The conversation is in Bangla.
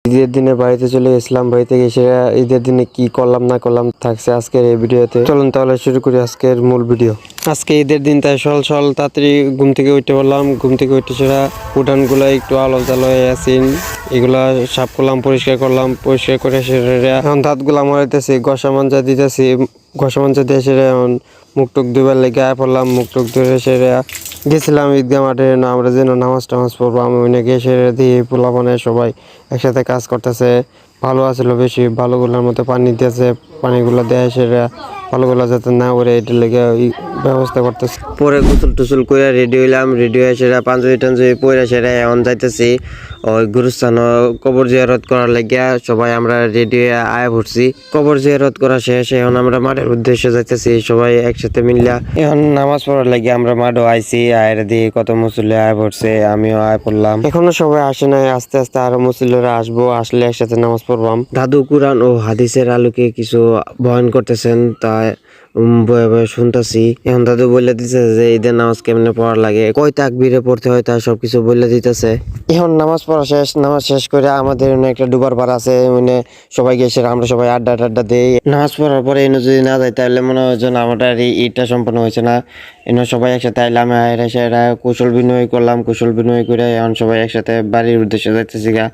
ঈদের দিনে বাড়িতে চলে গেছিলাম। বাড়িতে গেছে ঈদের দিনে কি করলাম না করলাম থাকছে আজকের এই ভিডিওতে। চলুন তাহলে শুরু করি আজকের মূল ভিডিও। আজকে ঈদের দিন তাই সকাল সকাল তাড়াতাড়ি ঘুম থেকে উঠতে পারলাম। ঘুম থেকে উঠে সেরা উঠানগুলো একটু আলো জালো হয়ে আছেন, এগুলা সাফ করলাম, পরিষ্কার করলাম। পরিষ্কার করে সেরা এখন দাঁতগুলা মরাইতেছি, ঘষা মঞ্জা দিতেছি। ঘষা মঞ্জা দিয়ে সেরা এখন মুখ টুক দুবার লেগে আয় পড়লাম। মুখ টুক ধরে সেরা গেছিলাম ঈদগাহ মাঠে, আমরা যেন নামাজ টামাজ পড়বো। আমি ওইনে গিয়ে সেরে দিয়ে পোলাপানে সবাই একসাথে কাজ করতেছে। ভালো আসলো, বেশি ভালোগুলোর মতো পানি দিয়েছে, পানিগুলো দেয় সেরা ভালোগুলো যাতে না ওরে এটা লেগে ব্যবস্থা করতেছে। পরে গোসল টুসল করে রেডি হইলাম। রেডি হয়ে সেরা পাঞ্জাবি টাঞ্জাবি পরে সেরা এখন যাইতেছি ওই গুরুস্থান কবর জিয়ারত করার লাগিয়া। সবাই আমরা রেডি হয়ে আয়া পড়ছি। কবর জিয়ারত করা শেষ, এখন আমরা মাঠের উদ্দেশ্যে যাইতেছি সবাই একসাথে মিললা। এখন নামাজ পড়ার লাগিয়া আমরা মাঠও আইছি। আয়ের দিয়ে কত মুসল্লি আয় পড়ছে, আমিও আয় পড়লাম। এখনো সবাই আসে নাই, আস্তে আস্তে আরো মুসল্লিরা আসবো। আসলে একসাথে নামাজ পড়বাম। দাদু কুরআন ও হাদিসের আলোকে কিছু বয়ান করতেছেন, তাই বয়ে বয়ে শুনতেছি। এখন দাদু বলে দিতেছে যে ঈদের নামাজ কেমনে পড়ার লাগে, কয় তাকবীরে পড়তে হয়, তা সবকিছু বলে দিতেছে। এখন নামাজ পড়া শেষ। নামাজ শেষ করে আমাদের একটা ডুবার পার আছে, মানে সবাই গেছে, আমরা সবাই আড্ডা টাড্ডা দিই। নামাজ পড়ার পরে এনে যদি না যাই তাহলে মনে হয় যেন আমাদের ঈদটা সম্পন্ন হয়েছে না। এনে সবাই একসাথে আইলাম, কুশল বিনিময় করলাম। কুশল বিনিময় করে এখন সবাই একসাথে বাড়ির উদ্দেশ্যে যাইতেছি গা।